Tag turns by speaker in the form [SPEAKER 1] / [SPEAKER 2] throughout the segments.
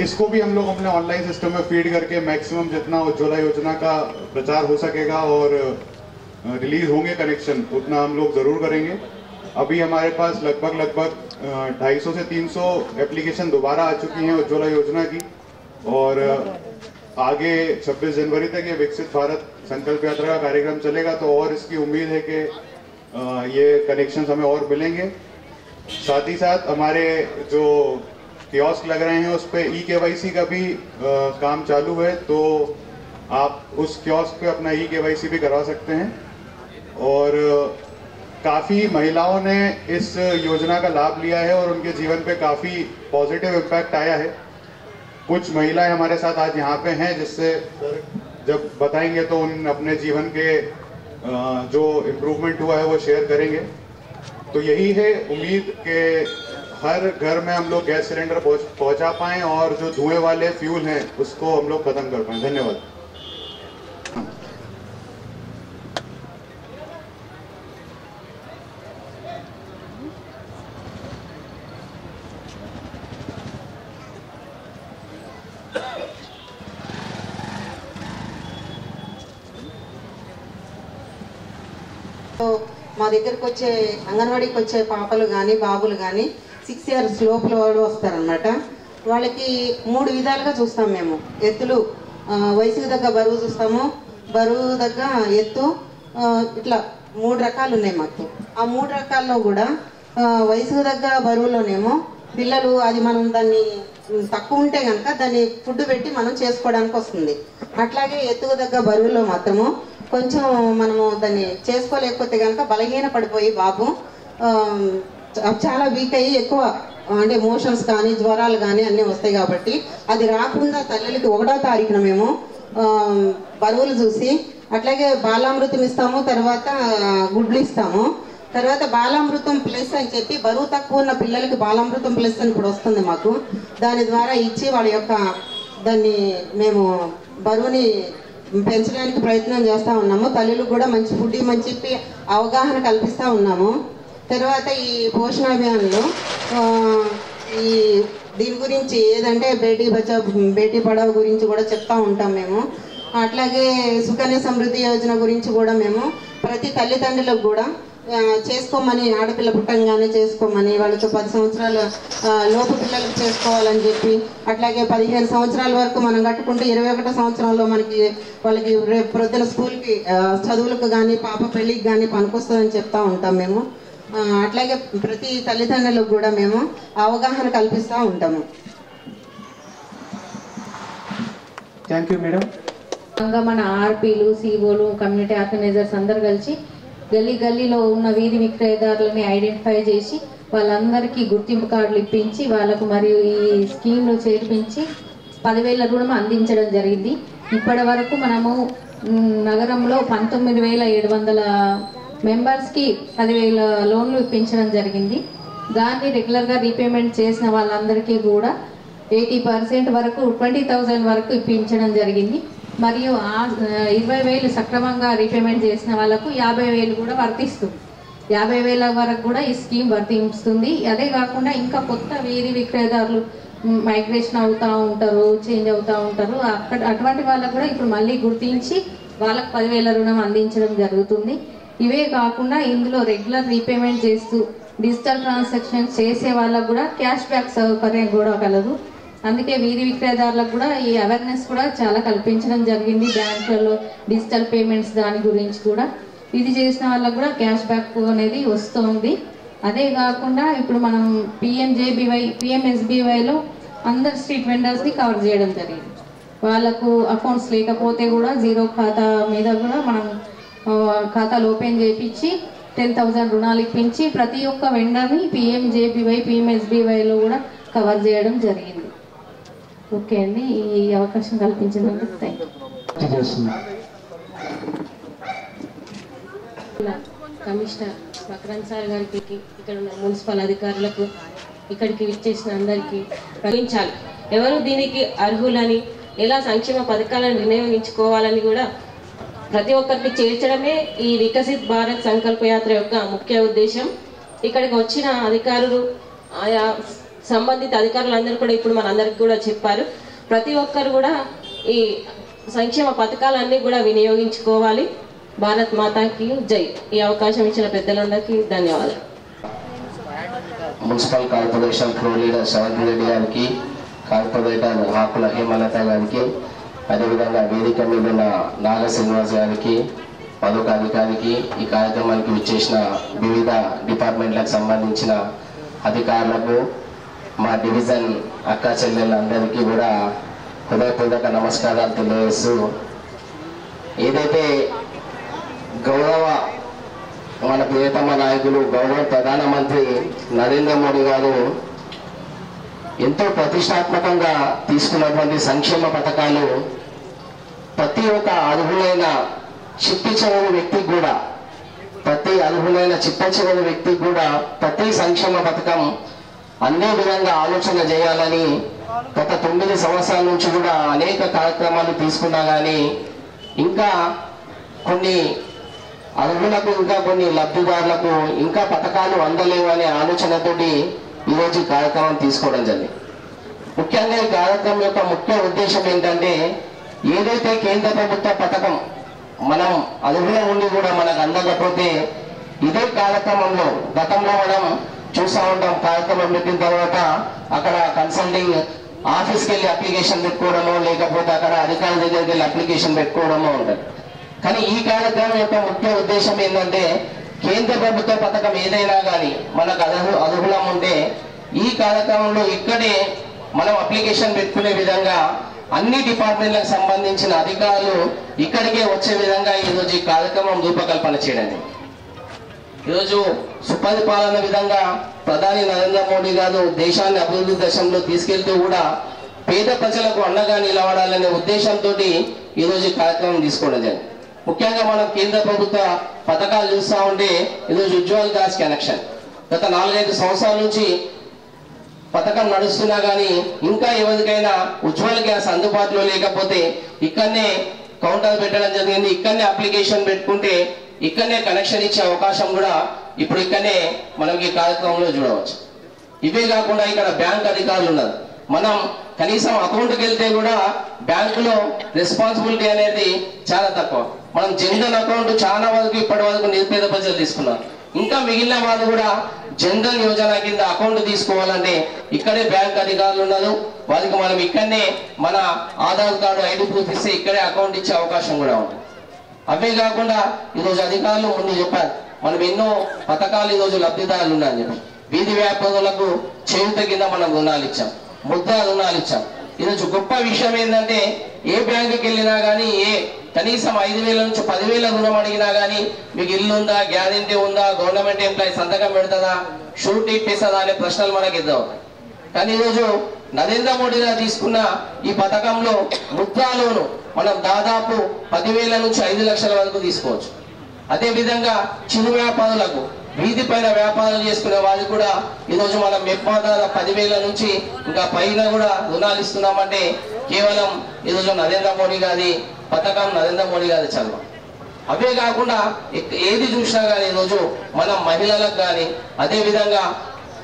[SPEAKER 1] इसको भी हम लोग अपने ऑनलाइन सिस्टम में फीड करके मैक्सिमम जितना उज्ज्वला योजना का प्रचार हो सकेगा और रिलीज होंगे कनेक्शन उतना हम लोग ज़रूर करेंगे। अभी हमारे पास लगभग 250 से 300 एप्लीकेशन दोबारा आ चुकी हैं उज्ज्वला योजना की, और आगे 26 जनवरी तक ये विकसित भारत संकल्प यात्रा का कार्यक्रम चलेगा, तो और इसकी उम्मीद है कि ये कनेक्शन हमें और मिलेंगे। साथ ही साथ हमारे जो कियोस्क लग रहे हैं उस पर ई-केवाईसी का भी काम चालू है, तो आप उस कियोस्क पे अपना ई-केवाईसी भी करवा सकते हैं। और काफ़ी महिलाओं ने इस योजना का लाभ लिया है और उनके जीवन पे काफ़ी पॉजिटिव इम्पैक्ट आया है। कुछ महिलाएं हमारे साथ आज यहाँ पे हैं, जिससे जब बताएंगे तो उन अपने जीवन के जो इम्प्रूवमेंट हुआ है वो शेयर करेंगे। तो यही है उम्मीद कि हर घर में हम लोग गैस सिलेंडर पहुंचा पाएं और जो धुएं वाले फ्यूल हैं उसको हम लोग खत्म कर पाएं। धन्यवाद।
[SPEAKER 2] మా దగ్గరకు వచ్చే అంగన్వాడీకి వచ్చే పాపలు కానీ బాబులు కానీ 6 years లోపల వాళ్ళు వస్తారనమాట. వాళ్ళకి 3 విధాలుగా చూస్తాం మేము. ఎత్తులు వయసుకు తగ్గ బరువు చూస్తాము, బరువు తగ్గ ఎత్తు, ఇట్లా 3 రకాలు ఉన్నాయి మాకు. ఆ 3 రకాల్లో కూడా వయసుకు తగ్గ బరువులోనేమో పిల్లలు అది మనం దాన్ని తక్కువ ఉంటే కనుక దాన్ని ఫుడ్ పెట్టి మనం చేసుకోవడానికి వస్తుంది. అట్లాగే ఎత్తుకు తగ్గ బరువులో మాత్రము కొంచెం మనము దాన్ని చేసుకోలేకపోతే కనుక బలహీన పడిపోయి బాబు చాలా వీక్ అయ్యి ఎక్కువ అంటే మోషన్స్ కానీ జ్వరాలు కానీ అన్నీ వస్తాయి. కాబట్టి అది రాకుండా తల్లులకి 1వ తారీఖున మేము బరువులు చూసి అట్లాగే బాలామృతం ఇస్తాము, తర్వాత గుడ్లు ఇస్తాము, తర్వాత బాలామృతం ప్లస్ అని చెప్పి బరువు తక్కువ ఉన్న పిల్లలకి బాలామృతం ప్లస్ అని ఇప్పుడు వస్తుంది మాకు. దాని ద్వారా ఇచ్చి వాళ్ళ యొక్క దాన్ని మేము బరువుని పెంచడానికి ప్రయత్నం చేస్తూ ఉన్నాము. తల్లులకు కూడా మంచి ఫుడ్ ఇవ్వమని చెప్పి అవగాహన కల్పిస్తూ ఉన్నాము. తర్వాత ఈ పోషణ అభియాన్లో ఈ దీని గురించి ఏదంటే బేటీ బచావ్ బేటీ పడావ్ గురించి కూడా చెప్తూ ఉంటాం మేము. అట్లాగే సుకన్య సమృద్ధి యోజన గురించి కూడా మేము ప్రతి తల్లిదండ్రులకు కూడా చేసుకోమని, ఆడపిల్ల పుట్టంగానే చేసుకోమని, వాళ్ళతో 10 సంవత్సరాల లోపు పిల్లలకు చేసుకోవాలని చెప్పి, అట్లాగే 15 సంవత్సరాల వరకు మనం కట్టుకుంటే 21వ సంవత్సరంలో వాళ్ళకి రేపు ప్రొద్దున స్కూల్కి చదువులకు కానీ పాప పెళ్ళికి కానీ పనికొస్తుందని చెప్తూ ఉంటాం మేము. అట్లాగే ప్రతి తల్లిదండ్రులకు కూడా మేము అవగాహన కల్పిస్తూ ఉంటాము.
[SPEAKER 3] Thank you madam.
[SPEAKER 4] మన ఆర్పీలు, సిఓలు, కమ్యూనిటీ ఆర్గనైజర్స్ అందరు కలిసి గల్లీలో ఉన్న వీధి విక్రయదారులని ఐడెంటిఫై చేసి వాళ్ళందరికీ గుర్తింపు కార్డులు ఇప్పించి వాళ్ళకు మరియు ఈ స్కీమ్లో చేర్పించి 10,000 రుణం అందించడం జరిగింది. ఇప్పటి వరకు మనము నగరంలో 19,700 మెంబర్స్కి 10,000 లోన్లు ఇప్పించడం జరిగింది. దాన్ని రెగ్యులర్గా రీపేమెంట్ చేసిన వాళ్ళందరికీ కూడా 80% వరకు 20,000 వరకు ఇప్పించడం జరిగింది. మరియు 20,000 సక్రమంగా రీపేమెంట్ చేసిన వాళ్ళకు 50,000 కూడా వర్తిస్తుంది. 50,000 వరకు కూడా ఈ స్కీమ్ వర్తిస్తుంది. అదే కాకుండా ఇంకా కొత్త వీధి విక్రయదారులు మైగ్రేషన్ అవుతూ ఉంటారు, చేంజ్ అవుతూ ఉంటారు. అటువంటి వాళ్ళకు కూడా ఇప్పుడు మళ్ళీ గుర్తించి వాళ్ళకు 10,000 రుణం అందించడం జరుగుతుంది. ఇవే కాకుండా ఇందులో రెగ్యులర్ రీపేమెంట్ చేస్తూ డిజిటల్ ట్రాన్సాక్షన్స్ చేసే వాళ్ళకు కూడా క్యాష్ బ్యాక్ సౌకర్యం కూడా కలదు. అందుకే వీధి విక్రయదారులకు కూడా ఈ అవేర్నెస్ కూడా చాలా కల్పించడం జరిగింది. బ్యాంకులలో డిజిటల్ పేమెంట్స్ దాని గురించి కూడా ఇది చేసిన వాళ్ళకు కూడా క్యాష్ బ్యాక్ అనేది వస్తుంది. అదే కాకుండా ఇప్పుడు మనం పిఎంఎస్బీవైలో అందరు స్ట్రీట్ వెండర్స్ని కవర్ చేయడం జరిగింది. వాళ్ళకు అకౌంట్స్ లేకపోతే కూడా జీరో ఖాతా మీద కూడా మనం ఖాతాలు ఓపెన్ చేయించి 10,000 రుణాలు ఇప్పించి ప్రతి ఒక్క వెండర్ని పిఎంఎస్బీవైలో కూడా కవర్ చేయడం జరిగింది. ఓకే అండి, ఈ అవకాశం కల్పించినందుకు thank you. Commissioner Makarand sir గారికి, ఇక్కడ ఉన్న మున్సిపల్ అధికారులకు, ఇక్కడికి విచ్చేసిన అందరికీ ప్రకటించాలి. ఎవరు దీనికి అర్హులని, ఎలా సంక్షేమ పథకాలను వినియోగించుకోవాలని కూడా ప్రతి ఒక్కరికి చేర్చడమే ఈ వికసిత్ భారత్ సంకల్ప యాత్ర యొక్క ముఖ్య ఉద్దేశం. ఇక్కడికి వచ్చిన అధికారులు, ఆయా
[SPEAKER 5] సంబంధిత అధికారులందరూ కూడా ఇప్పుడు మనందరికీ కూడా చెప్పారు. ప్రతి ఒక్కరు కూడా ఈ సంక్షేమ పథకాలన్నీ కూడా వినియోగించుకోవాలి. భారత్ మాతాకి జై. ఈ అవకాశం ఇచ్చిన పెద్దలందరికీ ధన్యవాదాలు.
[SPEAKER 6] Municipal corporation floor leader Sravanthi Reddy గారికి, కార్పొరేటర్ ఆకుల హేమలత గారికి, అదేవిధంగా వేదిక మీద ఉన్న నాగ శ్రీనివాస్ గారికి, మరొక అధికారికి, ఈ కార్యక్రమానికి విచ్చేసిన వివిధ డిపార్ట్మెంట్లకు సంబంధించిన అధికారులకు, మా డివిజన్ అక్క చెల్లెళ్ళందరికీ కూడా హృదయపూర్వక నమస్కారాలు తెలియజేస్తూ, ఏదైతే గౌరవ మన ప్రియతమ నాయకులు గౌరవ ప్రధానమంత్రి నరేంద్ర మోడీ గారు ఎంతో ప్రతిష్టాత్మకంగా తీసుకున్నటువంటి సంక్షేమ పథకాలు ప్రతి ఒక్క అర్హులైన చిట్టిచవని వ్యక్తికి కూడా ప్రతి సంక్షేమ పథకం అన్ని విధంగా ఆలోచన చేయాలని గత 9 సంవత్సరాల నుంచి కూడా అనేక కార్యక్రమాలు తీసుకున్నా కానీ ఇంకా కొన్ని అర్హులకు, ఇంకా కొన్ని లబ్ధిదారులకు ఇంకా పథకాలు అందలేవు అనే ఆలోచనతోటి ఈరోజు ఈ కార్యక్రమం తీసుకోవడం జరిగింది. ముఖ్యంగా ఈ కార్యక్రమం యొక్క ముఖ్య ఉద్దేశం ఏంటంటే, ఏదైతే కేంద్ర ప్రభుత్వ పథకం మనం అర్హుల ఉండి కూడా మనకు అందకపోతే ఇదే కార్యక్రమంలో గతంలో మనం చూస్తూ ఉంటాం. కార్యక్రమం పెట్టిన తర్వాత అక్కడ కన్సల్టింగ్ ఆఫీస్కి వెళ్ళి అప్లికేషన్ పెట్టుకోవడమో, లేకపోతే అక్కడ అధికారుల దగ్గరికి వెళ్ళి అప్లికేషన్ పెట్టుకోవడమో ఉంటుంది. కానీ ఈ కార్యక్రమం యొక్క ముఖ్య ఉద్దేశం ఏంటంటే, కేంద్ర ప్రభుత్వ పథకం ఏదైనా కానీ మనకు అర్హులం ఉంటే ఈ కార్యక్రమంలో ఇక్కడే మనం అప్లికేషన్ పెట్టుకునే విధంగా అన్ని డిపార్ట్మెంట్లకు సంబంధించిన అధికారులు ఇక్కడికే వచ్చే విధంగా ఈరోజు ఈ కార్యక్రమం రూపకల్పన చేయడం. ఈరోజు సుపరిపాలన విధంగా ప్రధాని నరేంద్ర మోడీ గారు దేశాన్ని అభివృద్ధి దశలో తీసుకెళ్తూ కూడా పేద ప్రజలకు అండగా నిలబడాలనే ఉద్దేశంతో ఈరోజు ఈ కార్యక్రమం తీసుకోవడం జరిగింది. ముఖ్యంగా మనం కేంద్ర ప్రభుత్వ పథకాలు చూస్తూ ఉంటే ఈరోజు ఉజ్వల్ గ్యాస్ కనెక్షన్ గత 4-5 సంవత్సరాల నుంచి పథకం నడుస్తున్నా కానీ ఇంకా ఎవరికైనా ఉజ్వల్ గ్యాస్ అందుబాటులో లేకపోతే ఇక్కడనే కౌంటర్ పెట్టడం జరిగింది. ఇక్కడనే అప్లికేషన్ పెట్టుకుంటే ఇక్కడనే కనెక్షన్ ఇచ్చే అవకాశం కూడా ఇప్పుడు ఇక్కడనే మనం ఈ కార్యక్రమంలో చూడవచ్చు. ఇవే కాకుండా ఇక్కడ బ్యాంక్ అధికారులు ఉన్నారు. మనం కనీసం అకౌంట్కి వెళ్తే కూడా బ్యాంకులో రెస్పాన్సిబిలిటీ అనేది చాలా తక్కువ. మనం జన్ధన్ అకౌంట్ చాలా వరకు ఇప్పటి వరకు నిరుపేద ప్రజలు తీసుకున్నారు. ఇంకా మిగిలిన వాళ్ళు కూడా జన్ధన్ యోజన కింద అకౌంట్ తీసుకోవాలంటే ఇక్కడే బ్యాంక్ అధికారులు ఉన్నారు. వాళ్ళకి మనం ఇక్కడనే మన ఆధార్ కార్డు, ఐడి ప్రూఫ్ ఇస్తే ఇక్కడే అకౌంట్ ఇచ్చే అవకాశం కూడా ఉంటుంది. అవే కాకుండా ఈరోజు అధికారులు ముందు చెప్పారు, మనం ఎన్నో పథకాలు ఈరోజు లబ్ధిదారులు ఉన్నాయని చెప్పి. వీధి వ్యాపారులకు చేయూత కింద మనం రుణాలు ఇచ్చాం, ముద్రా రుణాలు ఇచ్చాం. ఈరోజు గొప్ప విషయం ఏంటంటే, ఏ బ్యాంకుకి వెళ్ళినా కానీ కనీసం 5,000 నుంచి 10,000 రుణం అడిగినా కానీ మీకు ఇల్లు ఉందా, గ్యారెంటీ ఉందా, గవర్నమెంట్ ఎంప్లాయీ సంతకం పెడతాదా, షూరిటీ ఇప్పిస్తుందా అనే ప్రశ్నలు మనకి ఎదురవుతాయి. కానీ ఈరోజు నరేంద్ర మోడీ గారు తీసుకున్న ఈ పథకంలో ముద్రా లోను మనం దాదాపు 10,000 నుంచి 5 లక్షల వరకు తీసుకోవచ్చు. అదేవిధంగా చిరు వ్యాపారులకు, వీధి పైన వ్యాపారాలు చేసుకునే వాళ్ళు కూడా ఈరోజు మనం మెప్పాదాల 10,000 నుంచి ఇంకా పైన కూడా రుణాలు ఇస్తున్నామంటే కేవలం ఈరోజు నరేంద్ర మోడీ గారి పథకం, నరేంద్ర మోడీ గారి చదువు. అవే కాకుండా ఏది చూసినా కానీ ఈరోజు మనం మహిళలకు కానీ, అదేవిధంగా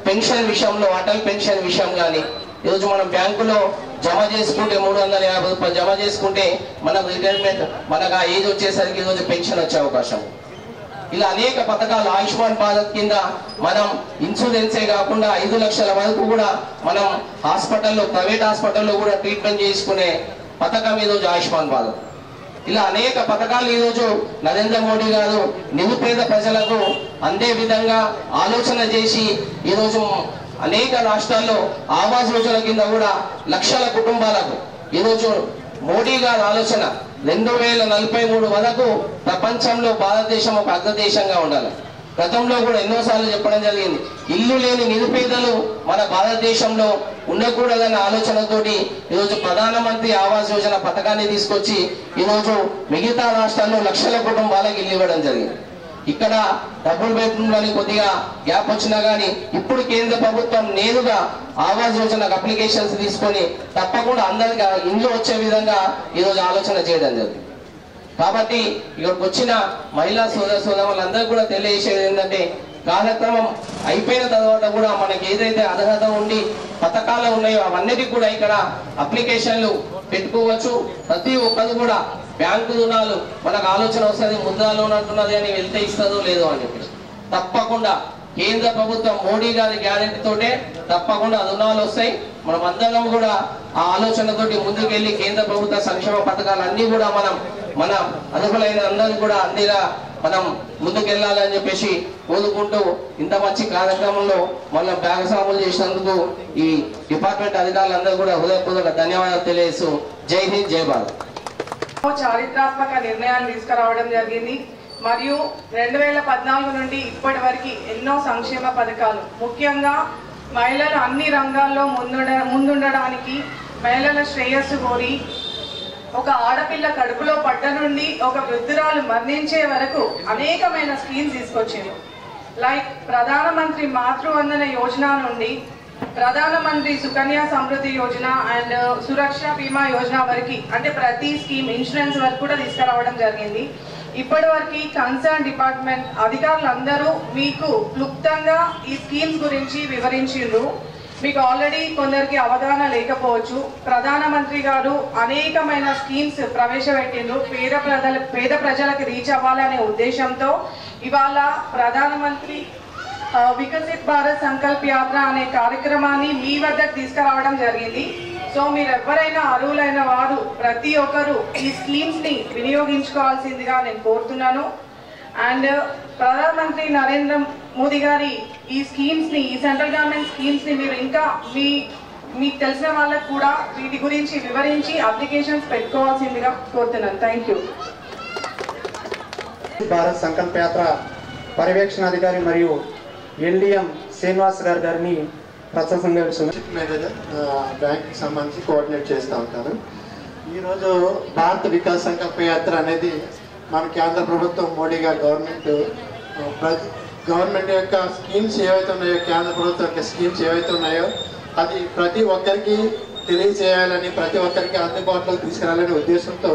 [SPEAKER 6] పెన్షన్ విషయంలో అటల్ పెన్షన్ విషయం కానీ ఈరోజు మనం బ్యాంకులో జమ చేసుకుంటే 350 రూపాయలు జమ చేసుకుంటే మనకు రిటైర్మెంట్, మనకు ఆ ఏజ్ వచ్చేసరికి ఈరోజు పెన్షన్ వచ్చే అవకాశం. ఇలా అనేక పథకాలు, ఆయుష్మాన్ భారత్ కింద మనం ఇన్సూరెన్సే కాకుండా 5 లక్షల వరకు కూడా మనం హాస్పిటల్లో, ప్రైవేట్ హాస్పిటల్లో కూడా ట్రీట్మెంట్ చేసుకునే పథకం ఈరోజు ఆయుష్మాన్ భారత్. ఇలా అనేక పథకాలు ఈరోజు నరేంద్ర మోడీ గారు నిరుపేద ప్రజలకు అందే విధంగా ఆలోచన చేసి ఈరోజు అనేక రాష్ట్రాల్లో ఆవాస్ యోజన కింద కూడా లక్షల కుటుంబాలకు ఈరోజు మోడీ గారి ఆలోచన 2043 వరకు ప్రపంచంలో భారతదేశం ఒక అగ్రదేశంగా ఉండాలి. గతంలో కూడా ఎన్నోసార్లు చెప్పడం జరిగింది, ఇల్లు లేని నిరుపేదలు మన భారతదేశంలో ఉండకూడదన్న ఆలోచనతోటి ఈరోజు ప్రధానమంత్రి ఆవాస్ యోజన పథకాన్ని తీసుకొచ్చి ఈరోజు మిగతా రాష్ట్రాల్లో లక్షల కుటుంబాలకు ఇల్లు ఇవ్వడం జరిగింది. ఇక్కడ డబుల్ బెడ్రూమ్ అని కొద్దిగా గ్యాప్ వచ్చినా కానీ ఇప్పుడు కేంద్ర ప్రభుత్వం నేరుగా ఆవాస్ యోజనకు అప్లికేషన్స్ తీసుకొని తప్పకుండా అందరికీ ఇంట్లో వచ్చే విధంగా ఈరోజు ఆలోచన చేయడం జరిగింది. కాబట్టి ఇక్కడికి వచ్చిన మహిళా సోదరులందరూ కూడా తెలియజేసేది ఏంటంటే, కార్యక్రమం అయిపోయిన తర్వాత కూడా మనకి ఏదైతే అర్హత ఉండి పథకాలు ఉన్నాయో అవన్నిటికీ కూడా ఇక్కడ అప్లికేషన్లు పెట్టుకోవచ్చు. ప్రతి ఒక్కరు కూడా బ్యాంకు రుణాలు మనకు ఆలోచన వస్తుంది, ముద్రా లోన్ అంటున్నది అని వెళ్తే ఇస్తుందో లేదో అని చెప్పేసి తప్పకుండా కేంద్ర ప్రభుత్వం మోడీ గారి గ్యారెంటీ తోటే తప్పకుండా రుణాలు వస్తాయి. మనం అందరం కూడా ఆ ఆలోచనతోటి ముందుకెళ్లి కేంద్ర ప్రభుత్వ సంక్షేమ పథకాలన్నీ కూడా మన అర్హులైన అందరూ కూడా అందేలా మనం ముందుకెళ్లాలని చెప్పేసి కోరుకుంటూ ఇంత మంచి కార్యక్రమంలో మనం భాగస్వాములు చేసినందుకు ఈ డిపార్ట్మెంట్ అధికారులందరూ కూడా హృదయపూర్వక ధన్యవాదాలు తెలియజేస్తూ జై హింద్ జై భారత్.
[SPEAKER 7] చారిత్రాత్మక నిర్ణయాలు తీసుకురావడం జరిగింది. మరియు 2014 నుండి ఇప్పటి వరకు ఎన్నో సంక్షేమ పథకాలు, ముఖ్యంగా మహిళలు అన్ని రంగాల్లో ముందుండడానికి, మహిళల శ్రేయస్సు కోరి ఒక ఆడపిల్ల కడుపులో పడ్డ నుండి ఒక వృద్ధురాలు మరణించే వరకు అనేకమైన స్కీమ్స్ తీసుకొచ్చింది. లైక్ ప్రధానమంత్రి మాతృవందన యోజన నుండి ప్రధానమంత్రి సుకన్య సమృద్ధి యోజన అండ్ సురక్ష బీమా యోజన వరకు, అంటే ప్రతి స్కీమ్ ఇన్సూరెన్స్ వరకు కూడా తీసుకురావడం జరిగింది. ఇప్పటి వరకు కన్సర్న్ డిపార్ట్మెంట్ అధికారులందరూ మీకు క్లుప్తంగా ఈ స్కీమ్స్ గురించి వివరించిండ్రు. మీకు ఆల్రెడీ కొందరికి అవగాహన లేకపోవచ్చు. ప్రధానమంత్రి గారు అనేకమైన స్కీమ్స్ ప్రవేశపెట్టిండ్రు. పేద ప్రజలకు రీచ్ అవ్వాలనే ఉద్దేశంతో ఇవాళ ప్రధానమంత్రి వికసిత్ భారత్ సంకల్ప యాత్ర అనే కార్యక్రమాన్ని మీ వద్దకు తీసుకురావడం జరిగింది. సో మీరు ఎవరైనా అర్హులైన వారు ప్రతి ఒక్కరు ఈ స్కీమ్స్ ని వినియోగించుకోవాల్సిందిగా నేను కోరుతున్నాను. అండ్ ప్రధానమంత్రి నరేంద్ర మోదీ గారి ఈ స్కీమ్స్ ని, ఈ సెంట్రల్ గవర్నమెంట్ స్కీమ్స్ ని మీరు ఇంకా మీకు తెలిసిన వాళ్ళకు కూడా వీటి గురించి వివరించి అప్లికేషన్స్ పెట్టుకోవాల్సిందిగా కోరుతున్నాను. Thank you.
[SPEAKER 3] భారత్ సంకల్ప యాత్ర పర్యవేక్షణాధికారి మరియు ఎల్డిఎం శ్రీనివాస్ గారిని ప్రత్యేకంగా
[SPEAKER 8] మేనేజర్ బ్యాంక్కి సంబంధించి కోఆర్డినేట్ చేస్తూ ఉంటాను. ఈరోజు భారత వికాస్ సంకల్ప యాత్ర అనేది మన కేంద్ర ప్రభుత్వం మోడీ గారి గవర్నమెంట్ యొక్క స్కీమ్స్ ఏవైతే ఉన్నాయో, కేంద్ర ప్రభుత్వం యొక్క స్కీమ్స్ ఏవైతే ఉన్నాయో అది ప్రతి ఒక్కరికి తెలియజేయాలని, ప్రతి ఒక్కరికి అందుబాటులోకి తీసుకురావాలనే ఉద్దేశంతో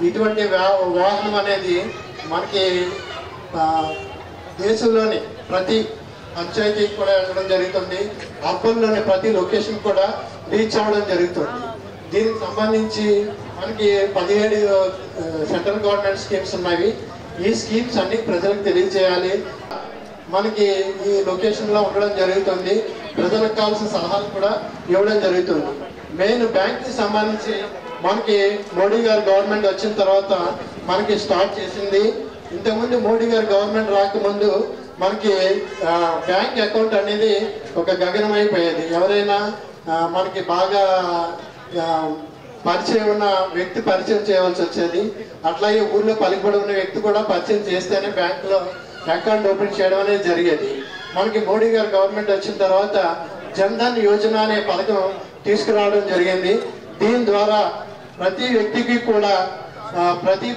[SPEAKER 8] ఇటువంటి వాహనం అనేది మనకి దేశంలోని ప్రతి పంచాయతీకి కూడా వెళ్ళడం జరుగుతుంది. అర్బన్లోని ప్రతి లొకేషన్ కూడా రీచ్ అవ్వడం జరుగుతుంది. దీనికి సంబంధించి మనకి 17 సెంట్రల్ గవర్నమెంట్ స్కీమ్స్ ఉన్నాయి. ఈ స్కీమ్స్ అన్ని ప్రజలకు తెలియజేయాలి. మనకి ఈ లొకేషన్లో ఉండడం జరుగుతుంది. ప్రజలకు కావాల్సిన సలహాలు కూడా ఇవ్వడం జరుగుతుంది. మెయిన్ బ్యాంక్కి సంబంధించి మనకి మోడీ గారి గవర్నమెంట్ వచ్చిన తర్వాత మనకి స్టార్ట్ చేసింది. ఇంతకుముందు మోడీ గారి గవర్నమెంట్ రాకముందు మనకి బ్యాంక్ అకౌంట్ అనేది ఒక గగనం అయిపోయేది. ఎవరైనా మనకి బాగా పరిచయం ఉన్న వ్యక్తి పరిచయం చేయవలసి వచ్చేది. అట్లాగే ఊళ్ళో పలికిబడి ఉన్న వ్యక్తి కూడా పరిచయం చేస్తేనే బ్యాంకులో అకౌంట్ ఓపెన్ చేయడం అనేది జరిగేది. మనకి మోడీ గారి గవర్నమెంట్ వచ్చిన తర్వాత జన్ధన్ యోజన అనే పథకం తీసుకురావడం జరిగింది. దీని ద్వారా ప్రతి వ్యక్తికి కూడా, ప్రతి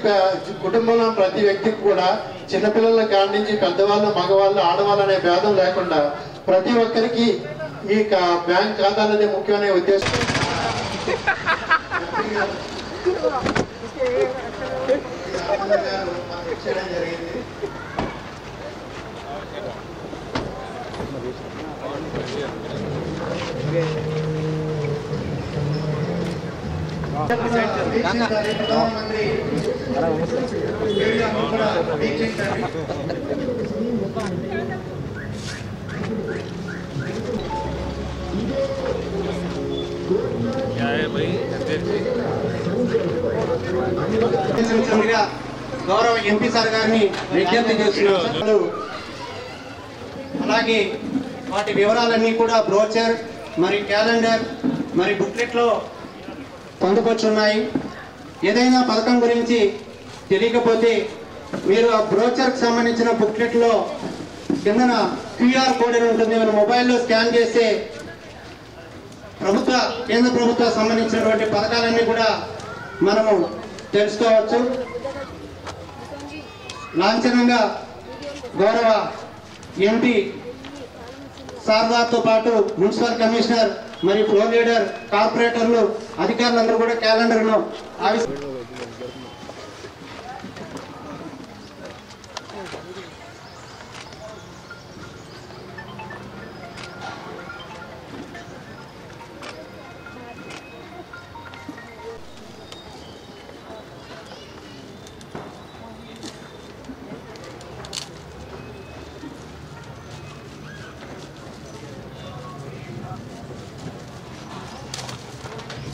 [SPEAKER 8] కుటుంబంలో ప్రతి వ్యక్తికి కూడా, చిన్నపిల్లల కాడి నుంచి పెద్దవాళ్ళు, మగవాళ్ళు, ఆడవాళ్ళు అనే భేదం లేకుండా ప్రతి ఒక్కరికి ఈ బ్యాంక్ ఖాతాలు అనేది ముఖ్యమైన ఉద్దేశం. జరిగింది. ప్రధానమంత్రి గౌరవ ఎంపీ సార్ గారిని విజ్ఞప్తి చేస్తున్నారు. అలాగే వాటి వివరాలన్నీ కూడా బ్రోచర్ మరి క్యాలెండర్ మరి బుక్లెట్లో పొందుపరుచున్నాయి. ఏదైనా పథకం గురించి తెలియకపోతే మీరు ఆ బ్రోచర్కి సంబంధించిన బుక్లెట్లో కిందన QR కోడ్ అని ఉంటుంది. మన మొబైల్లో స్కాన్ చేస్తే కేంద్ర ప్రభుత్వ సంబంధించినటువంటి పథకాలన్నీ కూడా మనము తెలుసుకోవచ్చు. లాంఛనంగా గౌరవ ఎంపీ సార్దార్తో పాటు మున్సిపల్ కమిషనర్ మరియు ఫ్లోర్ లీడర్, కార్పొరేటర్లు, అధికారులందరూ కూడా క్యాలెండర్ను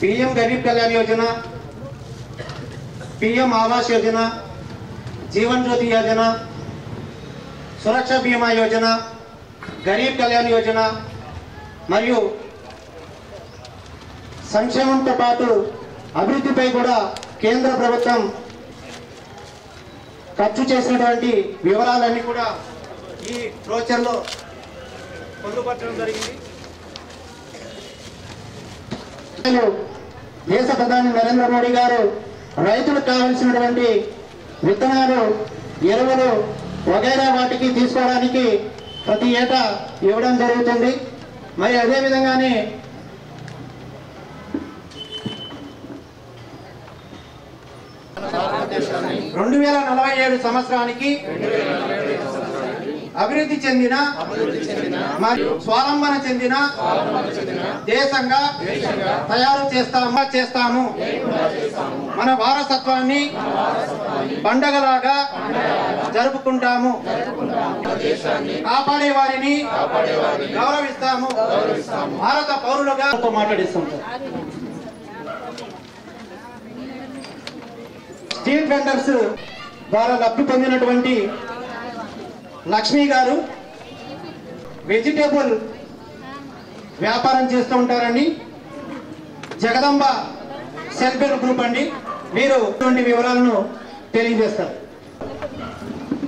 [SPEAKER 3] पीएम गरीब कल्याण योजना, पीएम आवास योजना, जीवन ज्योति योजना, सुरक्षा बीमा योजना, गरीब कल्याण योजना మరియు సంక్షేమంతో పాటు అభివృద్ధిపై కూడా కేంద్ర ప్రభుత్వం ఖర్చు చేసినటువంటి వివరాలన్నీ కూడా ఈ బ్రోచర్లో పొందుపరచడం జరిగింది. దేశ ప్రధాని నరేంద్ర మోడీ గారు రైతులకు కావాల్సినటువంటి విత్తనాలు, ఎరువులు వగైరా వాటికి తీసుకోవడానికి ప్రతి ఏటా ఇవ్వడం జరుగుతుంది. మరి అదేవిధంగానే 2047 సంవత్సరానికి అభివృద్ధి చెందిన మరియు స్వావలంబన చెందిన దేశంగా తయారు చేస్తాము. మన వారసత్వాన్ని పండగలాగా జరుపుకుంటాము. కాపాడే వారిని గౌరవిస్తాము. భారత పౌరులుగా మాట్లాడిస్తాం. స్ట్రీట్ వెండర్స్ ద్వారా లబ్ధి పొందినటువంటి లక్ష్మి గారు వెజిటేబుల్ వ్యాపారం చేస్తూ ఉంటారండి. జగదంబ సెల్ఫ్ హెల్ప్ గ్రూప్ అండి. మీరు ఇటువంటి వివరాలను తెలియజేస్తారు.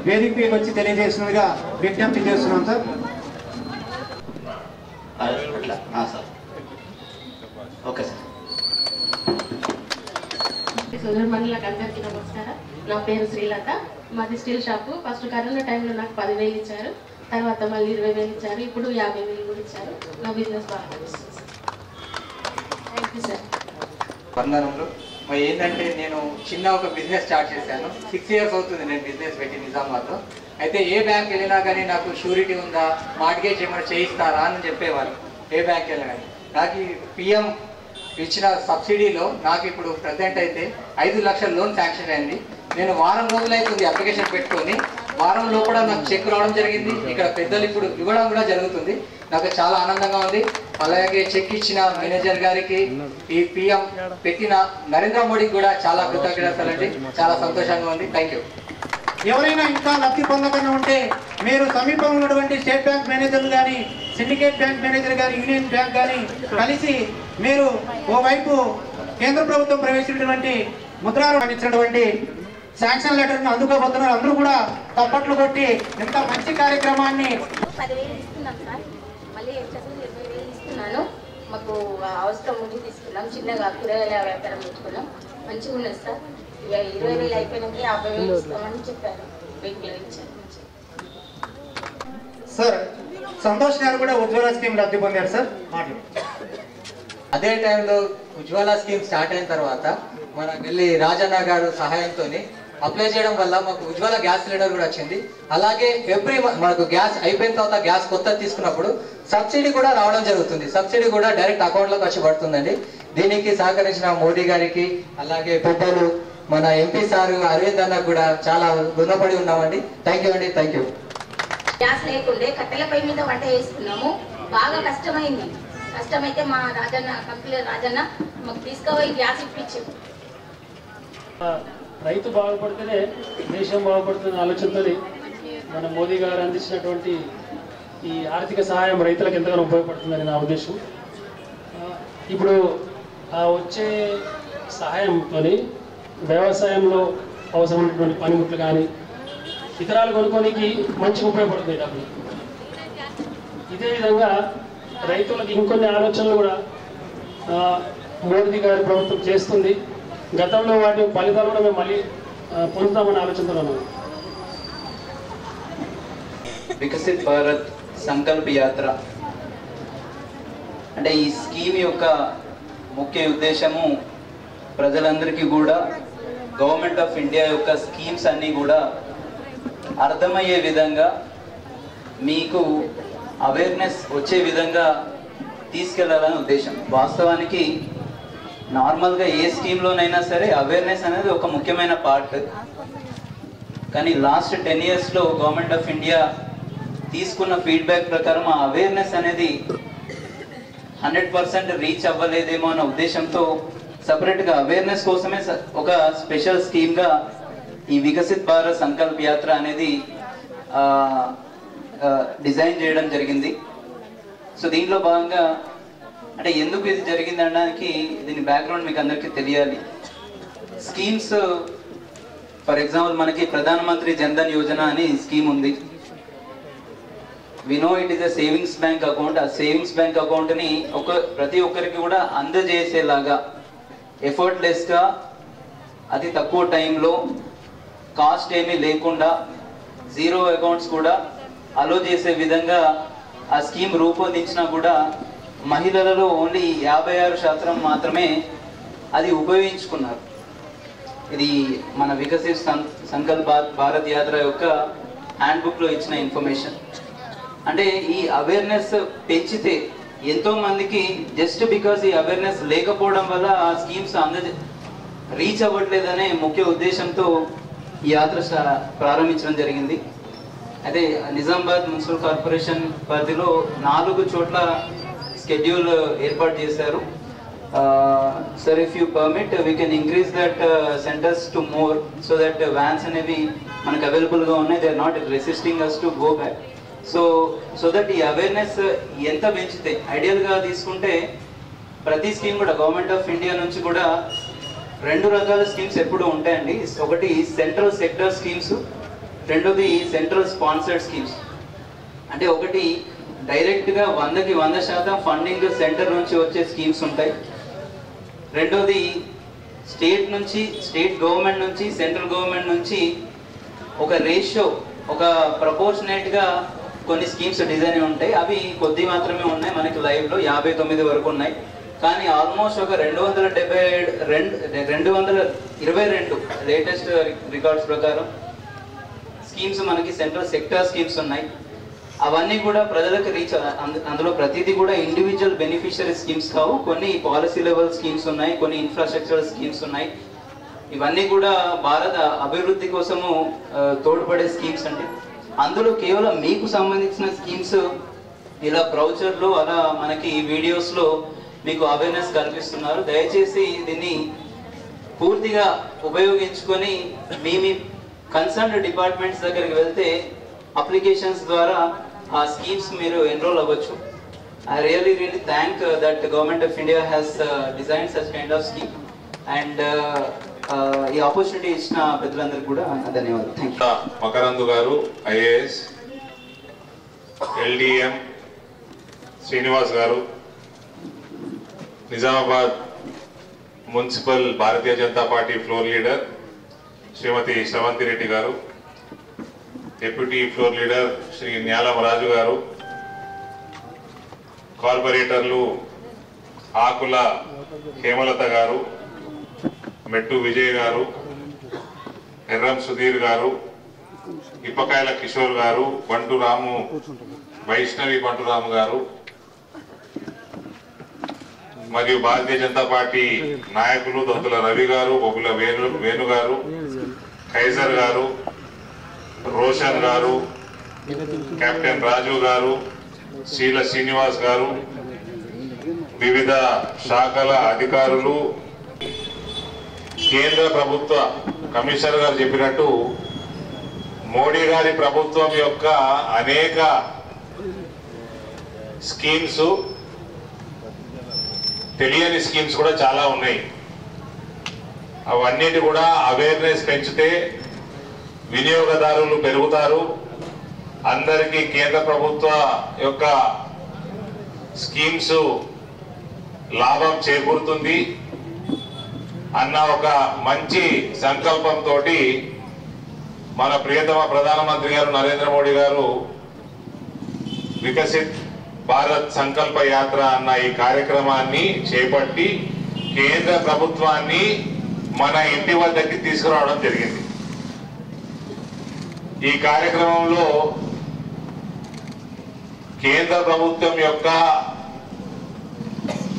[SPEAKER 3] వేదిక మీకు వచ్చి తెలియజేసినదిగా విజ్ఞప్తి చేస్తున్నాం సార్.
[SPEAKER 6] Okay sir.
[SPEAKER 9] సోదరుమణులకు అందరికీ నమస్కారం. నా పేరు శ్రీలత. మాది స్టీల్ షాపు. ఫస్ట్ కరోనా టైంలో నాకు 10,000 ఇచ్చారు, తర్వాత మళ్ళీ 20,000 ఇచ్చారు, ఇప్పుడు 50,000 కూడా ఇచ్చారు. నా బిజినెస్ బాగా నడుస్తుంది సార్. Thank you sir.
[SPEAKER 10] వందనములు. మరి ఏంటంటే నేను చిన్న ఒక బిజినెస్ స్టార్ట్ చేశాను. 6 years అవుతుంది నేను బిజినెస్ పెట్టి నిజామాబాద్లో. అయితే ఏ బ్యాంక్ వెళ్ళినా కానీ నాకు షూరిటీ ఉందా, మార్ట్గేజ్ ఏమైనా చేయిస్తారా అని చెప్పేవారు. ఏ బ్యాంక్ వెళ్ళినా కానీ నాకు పిఎం ఇచ్చిన సబ్సిడీలో నాకు ఇప్పుడు ప్రజెంట్ అయితే 5 లక్షల లోన్ శాంక్షన్ అయింది. నేను వారం రోజులైతుంది అప్లికేషన్ పెట్టుకొని, వారంలో కూడా నాకు చెక్ రావడం జరిగింది. ఇక్కడ పెద్దలు ఇప్పుడు ఇవ్వడం కూడా జరుగుతుంది. నాకు చాలా ఆనందంగా ఉంది. అలాగే చెక్ ఇచ్చిన మేనేజర్ గారికి, ఈ పిఎం పెట్టిన నరేంద్ర మోడీకి కూడా చాలా కృతజ్ఞతలు అండి. చాలా సంతోషంగా ఉంది. Thank you.
[SPEAKER 3] ఎవరైనా ఇంకా లబ్ధి పొందకుండా ఉంటే మీరు సమీపంలో ఉన్నటువంటి స్టేట్ బ్యాంక్ మేనేజర్లు కానీ, సిండికేట్ బ్యాంక్ మేనేజర్ కానీ, యూనియన్ బ్యాంక్ కానీ కలిసి మీరు ఓవైపు కేంద్ర ప్రభుత్వం ప్రవేశించినటువంటి ముద్రాలు ఇచ్చినటువంటి శాంక్షన్ లెటర్ను అందుకోబోతున్నారు. అందరూ కూడా తప్పట్లు కొట్టి ఇంత మంచి కార్యక్రమాన్ని
[SPEAKER 11] 10,000 ఇస్తున్నాం సార్. మళ్ళీ 20,000 ఇస్తున్నాను. మాకు అవసరం ముందు తీసుకున్నాం. చిన్నగా కూరగాయల వ్యాపారం పెట్టుకున్నాం. మంచిగా ఉన్నది సార్. 20,000 అయిపోయినాక 50,000 ఇస్తామని చెప్పారు. బ్యాంకులో ఇచ్చారు.
[SPEAKER 3] సార్ సంతోష్ గారు కూడా ఉజ్వల స్కీమ్ లబ్ధి పొందారు సార్.
[SPEAKER 10] అదే టైంలో ఉజ్వల స్కీమ్ స్టార్ట్ అయిన తర్వాత మన వెళ్ళి రాజన్న గారు సహాయంతో అప్లై చేయడం వల్ల మాకు ఉజ్వల గ్యాస్ సిలిండర్ కూడా వచ్చింది. అలాగే ఎవ్రీ మనకు గ్యాస్ అయిపోయిన తర్వాత గ్యాస్ కొత్తది తీసుకున్నప్పుడు సబ్సిడీ కూడా రావడం జరుగుతుంది. సబ్సిడీ కూడా డైరెక్ట్ అకౌంట్లోకి వచ్చి పడుతుందండి. దీనికి సహకరించిన మోడీ గారికి, అలాగే పెద్దలు మన ఎంపీ సార్ అరవింద్ అన్న కూడా చాలా రుణపడి ఉన్నామండి. థ్యాంక్ యూ అండి. Thank you.
[SPEAKER 11] గ్యాస్ లేకుండే కట్టెలపై మీద వంట చేసుకున్నాము. బాగా కష్టమైంది. కష్టమైతే మా రాజన్న కంపెనీ రాజన్న మాకు తీసుకుపోయి గ్యాస్ ఇప్పించాము.
[SPEAKER 12] రైతు బాగుపడితేనే దేశం బాగుపడుతున్న ఆలోచనతో మన మోదీ గారు అందించినటువంటి ఈ ఆర్థిక సహాయం రైతులకు ఎంతగానో ఉపయోగపడుతుందని నా ఉద్దేశం. ఇప్పుడు ఆ వచ్చే సహాయంతో వ్యవసాయంలో అవసరమైనటువంటి పనిముట్లు కానీ ఇతరాలు కొనుక్కోనికి మంచిగా ఉపయోగపడుతుంది డబ్బులు. ఇదే విధంగా రైతులకు ఇంకొన్ని ఆలోచనలు కూడా మోదీ గారి ప్రభుత్వం చేస్తుంది. గతంలో వాటి ఫలితాలు కూడా మేము మళ్ళీ పొందుతామనే ఆలోచనతో ఉన్నాము.
[SPEAKER 13] వికసిత్ భారత్ సంకల్ప యాత్ర అంటే ఈ స్కీమ్ యొక్క ముఖ్య ఉద్దేశము ప్రజలందరికీ కూడా గవర్నమెంట్ ఆఫ్ ఇండియా యొక్క స్కీమ్స్ అన్నీ కూడా అర్థమయ్యే విధంగా మీకు అవేర్నెస్ వచ్చే విధంగా తీసుకెళ్లాలని ఉద్దేశం. వాస్తవానికి నార్మల్గా ఏ స్కీమ్లోనైనా సరే అవేర్నెస్ అనేది ఒక ముఖ్యమైన పార్ట్. కానీ లాస్ట్ 10 yearsలో గవర్నమెంట్ ఆఫ్ ఇండియా తీసుకున్న ఫీడ్బ్యాక్ ప్రకారం ఆ అవేర్నెస్ అనేది 100% రీచ్ అవ్వలేదేమో అన్న ఉద్దేశంతో సపరేట్గా అవేర్నెస్ కోసమే ఒక స్పెషల్ స్కీమ్గా ఈ వికసిత్ భారత్ సంకల్ప్ యాత్ర అనేది డిజైన్ చేయడం జరిగింది. సో దీంట్లో భాగంగా అంటే ఎందుకు ఇది జరిగింది అనడానికి దీని బ్యాక్గ్రౌండ్ మీకు అందరికీ తెలియాలి. స్కీమ్స్ ఫర్ ఎగ్జాంపుల్ మనకి ప్రధానమంత్రి జన్ధన్ యోజన అని స్కీమ్ ఉంది. We know it is a savings bank account. ఆ సేవింగ్స్ బ్యాంక్ అకౌంట్ని ప్రతి ఒక్కరికి కూడా అందజేసేలాగా ఎఫర్ట్లెస్గా అతి తక్కువ టైంలో కాస్ట్ ఏమీ లేకుండా జీరో అకౌంట్స్ కూడా అలో చేసే విధంగా ఆ స్కీమ్ రూపొందించినా కూడా మహిళలలో ఓన్లీ 56% మాత్రమే అది ఉపయోగించుకున్నారు. ఇది మన వికసిత్ సంకల్ప్ భారత్ యాత్ర యొక్క హ్యాండ్బుక్లో ఇచ్చిన ఇన్ఫర్మేషన్. అంటే ఈ అవేర్నెస్ పెంచితే ఎంతో మందికి జస్ట్ బికాస్ ఈ అవేర్నెస్ లేకపోవడం వల్ల ఆ స్కీమ్స్ రీచ్ అవ్వట్లేదనే ముఖ్య ఉద్దేశంతో ఈ యాత్ర ప్రారంభించడం జరిగింది. అయితే నిజామాబాద్ మున్సిపల్ కార్పొరేషన్ పరిధిలో 4 చోట్ల షెడ్యూల్ ఏర్పాటు చేశారు. Sir if you permit we can increase that centres to more so that vans అనేవి మనకు అవైలబుల్గా ఉన్నాయి. They are not resisting us to go back. So that ఈ అవేర్నెస్ ఎంత పెంచితే ఐడియల్గా తీసుకుంటే ప్రతి స్కీమ్ కూడా గవర్నమెంట్ ఆఫ్ ఇండియా నుంచి కూడా 2 రకాల స్కీమ్స్ ఎప్పుడు ఉంటాయండి. ఒకటి సెంట్రల్ సెక్టర్ స్కీమ్స్, రెండోది సెంట్రల్ స్పాన్సర్డ్ స్కీమ్స్. అంటే ఒకటి డైరెక్ట్గా 100కి 100% ఫండింగ్ సెంటర్ నుంచి వచ్చే స్కీమ్స్ ఉంటాయి. రెండోది స్టేట్ గవర్నమెంట్ నుంచి సెంట్రల్ గవర్నమెంట్ నుంచి ఒక రేషియో ఒక ప్రపోర్షనేట్గా కొన్ని స్కీమ్స్ డిజైన్ ఉంటాయి. అవి కొద్ది మాత్రమే ఉన్నాయి మనకి లైవ్లో 59 వరకు ఉన్నాయి. కానీ ఆల్మోస్ట్ ఒక 222 లేటెస్ట్ రికార్డ్స్ ప్రకారం స్కీమ్స్ మనకి సెంట్రల్ సెక్టర్ స్కీమ్స్ ఉన్నాయి. అవన్నీ కూడా ప్రజలకు రీచ్, అందులో ప్రతిదీ కూడా ఇండివిజువల్ బెనిఫిషియరీ స్కీమ్స్ కావు. కొన్ని పాలసీ లెవెల్ స్కీమ్స్ ఉన్నాయి, కొన్ని ఇన్ఫ్రాస్ట్రక్చరల్ స్కీమ్స్ ఉన్నాయి. ఇవన్నీ కూడా భారత అభివృద్ధి కోసము తోడ్పడే స్కీమ్స్ అండి. అందులో కేవలం మీకు సంబంధించిన స్కీమ్స్ ఇలా బ్రౌచర్లో అలా మనకి వీడియోస్లో మీకు అవేర్నెస్ కల్పిస్తున్నారు. దయచేసి దీన్ని పూర్తిగా ఉపయోగించుకొని మీ కన్సర్న్డ్ డిపార్ట్మెంట్స్ దగ్గరికి వెళ్తే అప్లికేషన్స్ ద్వారా ఆ స్కీమ్స్ మీరు ఎన్రోల్ అవ్వచ్చు. I really thank that government of India has design such kind of scheme and ఈ ఆపర్చునిటీ ఇచ్చిన పెద్దలందరికీ కూడా ధన్యవాదాలు. Thank you.
[SPEAKER 14] మకరందు గారు IAS, LDM శ్రీనివాస్ గారు Nizamabad municipal Bharatiya Janata Party floor leader Shrimati Sravanthi Reddy గారు, deputy floor leader Shri Nyalam Raju గారు, కార్పొరేటర్లు ఆకుల హేమలత గారు, మెట్టు విజయ్ గారు, ఎర్రం సుధీర్ గారు, ఇప్పకాయల కిషోర్ గారు, బంటురాము వైష్ణవి బంటురాము గారు మరియు భారతీయ జనతా పార్టీ నాయకులు దొంతుల రవి గారు, బొగుల వేణు గారు, ఖైజర్ గారు, రోషన్ గారు, కెప్టెన్ రాజు గారు, శీల శ్రీనివాస్ గారు, వివిధ శాఖల అధికారులు, కేంద్ర ప్రభుత్వ కమిషనర్ గారు చెప్పినట్టు మోడీ గారి ప్రభుత్వం యొక్క అనేక స్కీమ్స్, తెలియని స్కీమ్స్ కూడా చాలా ఉన్నాయి. అవన్నిటి కూడా అవేర్నెస్ పెంచితే వినియోగదారులు పెరుగుతారు, అందరికీ కేంద్ర ప్రభుత్వ యొక్క స్కీమ్స్ లాభం చేకూరుతుంది అన్న ఒక మంచి సంకల్పంతో మన ప్రియతమ ప్రధానమంత్రి గారు నరేంద్ర మోడీ గారు వికసిత్ భారత్ సంకల్ప యాత్ర అన్న ఈ కార్యక్రమాన్ని చేపట్టి కేంద్ర ప్రభుత్వాన్ని మన ఇంటి వద్దకి తీసుకురావడం జరిగింది. ఈ కార్యక్రమంలో కేంద్ర ప్రభుత్వం యొక్క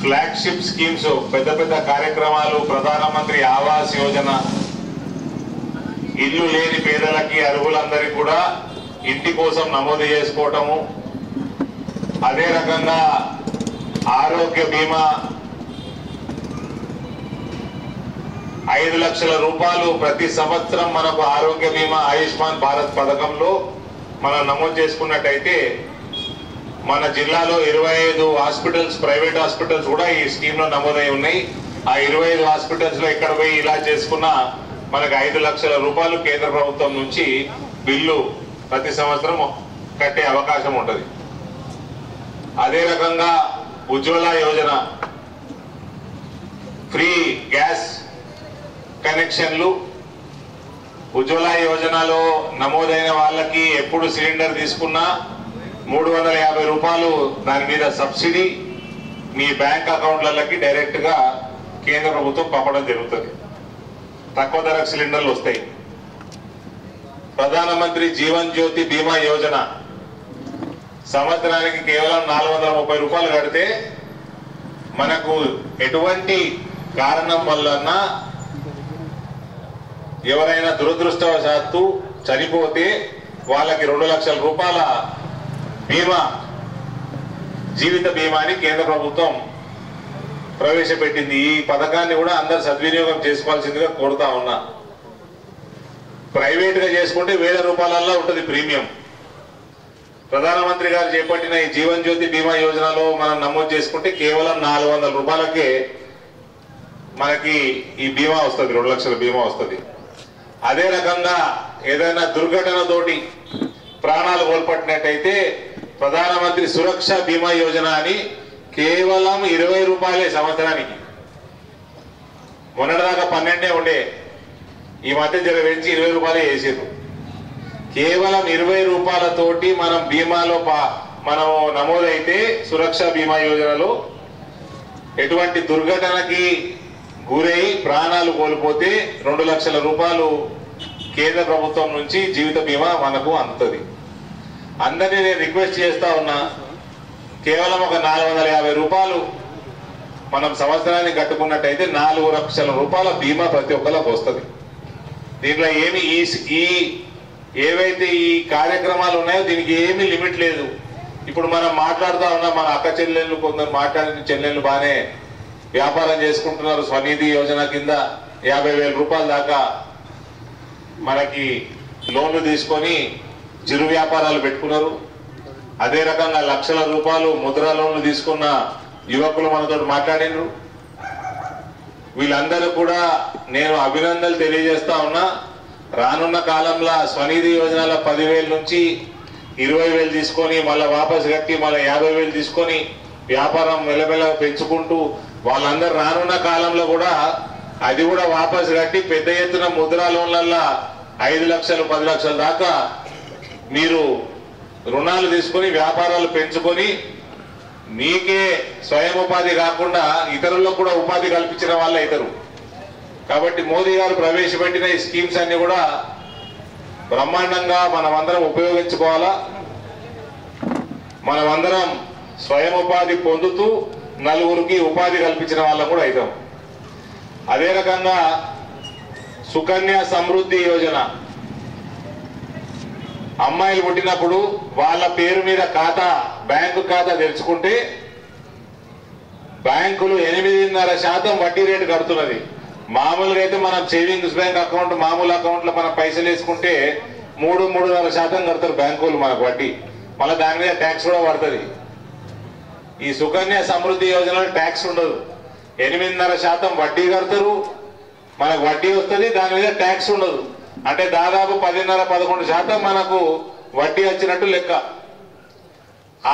[SPEAKER 14] ఫ్లాగ్షిప్ స్కీమ్స్, పెద్ద పెద్ద కార్యక్రమాలు, ప్రధానమంత్రి ఆవాస్ యోజన, ఇల్లు లేని పేదలకి అర్హులందరికీ కూడా ఇంటి కోసం నమోదు చేసుకోవటము, అదే రకంగా ఆరోగ్య బీమా 5 లక్షల రూపాయలు ప్రతి సంవత్సరం మనకు ఆరోగ్య బీమా ఆయుష్మాన్ భారత్ పథకంలో మనం నమోదు చేసుకున్నట్టయితే మన జిల్లాలో 25 హాస్పిటల్స్, ప్రైవేట్ హాస్పిటల్స్ కూడా ఈ స్కీమ్ లో నమోదై ఉన్నాయి. ఆ 25 హాస్పిటల్స్ లో ఎక్కడ పోయి ఇలా చేసుకున్నా మనకు 5 లక్షల రూపాయలు కేంద్ర ప్రభుత్వం నుంచి బిల్లు ప్రతి సంవత్సరం కట్టే అవకాశం ఉంటుంది. అదే రకంగా ఉజ్వల యోజన ఫ్రీ గ్యాస్ కనెక్షన్లు, ఉజ్వల యోజనలో నమోదైన వాళ్ళకి ఎప్పుడు సిలిండర్ తీసుకున్నా 350 రూపాయలు దాని మీద సబ్సిడీ మీ బ్యాంక్ అకౌంట్లకి డైరెక్ట్ గా కేంద్ర ప్రభుత్వం పంపడం జరుగుతుంది. తక్కువ ధరకు సిలిండర్లు వస్తాయి. ప్రధానమంత్రి జీవన్ జ్యోతి బీమా యోజన సంవత్సరానికి కేవలం 430 రూపాయలు కడితే మనకు ఎటువంటి కారణం వలన ఎవరైనా దురదృష్టవశాత్తు చనిపోతే వాళ్ళకి 2 లక్షల రూపాయల బీమా, జీవిత బీమాని కేంద్ర ప్రభుత్వం ప్రవేశపెట్టింది. ఈ పథకాన్ని కూడా అందరు సద్వినియోగం చేసుకోవాల్సిందిగా కోరుతా ఉన్నా. ప్రైవేట్ గా చేసుకుంటే 1000 రూపాయలలో ఉంటుంది ప్రీమియం. ప్రధానమంత్రి గారు చేపట్టిన ఈ జీవన్ జ్యోతి బీమా యోజనలో మనం నమోదు చేసుకుంటే కేవలం 400 రూపాయలకే మనకి ఈ బీమా వస్తుంది, 2 లక్షల బీమా వస్తుంది. అదే రకంగా ఏదైనా దుర్ఘటనతోటి ప్రాణాలు కోల్పట్టినట్టయితే ప్రధానమంత్రి సురక్ష బీమా యోజన అని కేవలం 20 రూపాయలే సంవత్సరానికి. మొన్నటిదాకా 12 ఉండే, ఈ మధ్య జర పెంచి 20 రూపాయలే వేసారు. కేవలం 20 రూపాయలతోటి మనం బీమాలో మనం నమోదైతే సురక్ష బీమా యోజనలో ఎటువంటి దుర్ఘటనకి గురై ప్రాణాలు కోల్పోతే 2 లక్షల రూపాయలు కేంద్ర ప్రభుత్వం నుంచి జీవిత బీమా మనకు అందుతుంది. అందరినీ నేను రిక్వెస్ట్ చేస్తా ఉన్నా, కేవలం ఒక 450 రూపాయలు మనం సంవత్సరానికి కట్టుకున్నట్టయితే 4 లక్షల రూపాయల బీమా ప్రతి ఒక్కరికి వస్తుంది. దీంట్లో ఏమి ఏవైతే ఈ కార్యక్రమాలు ఉన్నాయో దీనికి ఏమీ లిమిట్ లేదు. ఇప్పుడు మనం మాట్లాడుతూ ఉన్నాం, మన అక్క చెల్లెళ్ళు, కొందరు మాట్లాడిన చెల్లెళ్ళు బాగానే వ్యాపారం చేసుకుంటున్నారు. స్వనిధి యోజన కింద 50,000 రూపాయల దాకా మనకి లోన్లు తీసుకొని చిరు వ్యాపారాలు పెట్టుకున్నారు. అదే రకంగా లక్షల రూపాయలు ముద్రా లోన్లు తీసుకున్న యువకులు మనతో మాట్లాడినారు. వీళ్ళందరూ కూడా నేను అభినందనలు తెలియజేస్తా ఉన్నా. రానున్న కాలంలో స్వనిధి యోజనల 10,000 నుంచి 20,000 తీసుకొని మళ్ళీ వాపసు కట్టి మళ్ళీ 50,000 తీసుకొని వ్యాపారం మెల్లమెల్ల పెంచుకుంటూ వాళ్ళందరూ రానున్న కాలంలో కూడా అది కూడా వాపసు కట్టి పెద్ద ఎత్తున ముద్రా లోన్లల్లో 5 లక్షలు 10 లక్షల దాకా మీరు రుణాలు తీసుకొని వ్యాపారాలు పెంచుకొని మీకే స్వయం ఉపాధి కాకుండా ఇతరులకు కూడా ఉపాధి కల్పించిన వాళ్ళు అవుతారు. కాబట్టి మోదీ గారు ప్రవేశపెట్టిన ఈ స్కీమ్స్ అన్ని కూడా బ్రహ్మాండంగా మనమందరం ఉపయోగించుకోవాలా. మనమందరం స్వయం ఉపాధి పొందుతూ నలుగురికి ఉపాధి కల్పించిన వాళ్ళం కూడా అవుతాం. అదే రకంగా సుకన్య సమృద్ధి యోజన, అమ్మాయిలు పుట్టినప్పుడు వాళ్ళ పేరు మీద ఖాతా, బ్యాంకు ఖాతా తెరుచుకుంటే బ్యాంకులు 8.5% వడ్డీ రేటు కడుతున్నది. మామూలుగా అయితే మనం సేవింగ్స్ బ్యాంక్ అకౌంట్, మామూలు అకౌంట్ లో మనం పైసలు వేసుకుంటే 3.5% కడతారు బ్యాంకులు మనకు వడ్డీ. మళ్ళీ దాని మీద ట్యాక్స్ కూడా పడుతుంది. ఈ సుకన్య సమృద్ధి యోజనలో ట్యాక్స్ ఉండదు. 8.5% వడ్డీ కడతారు, మనకు వడ్డీ వస్తుంది, దాని మీద ట్యాక్స్ ఉండదు. అంటే దాదాపు 10.5-11% మనకు వడ్డీ వచ్చినట్టు లెక్క.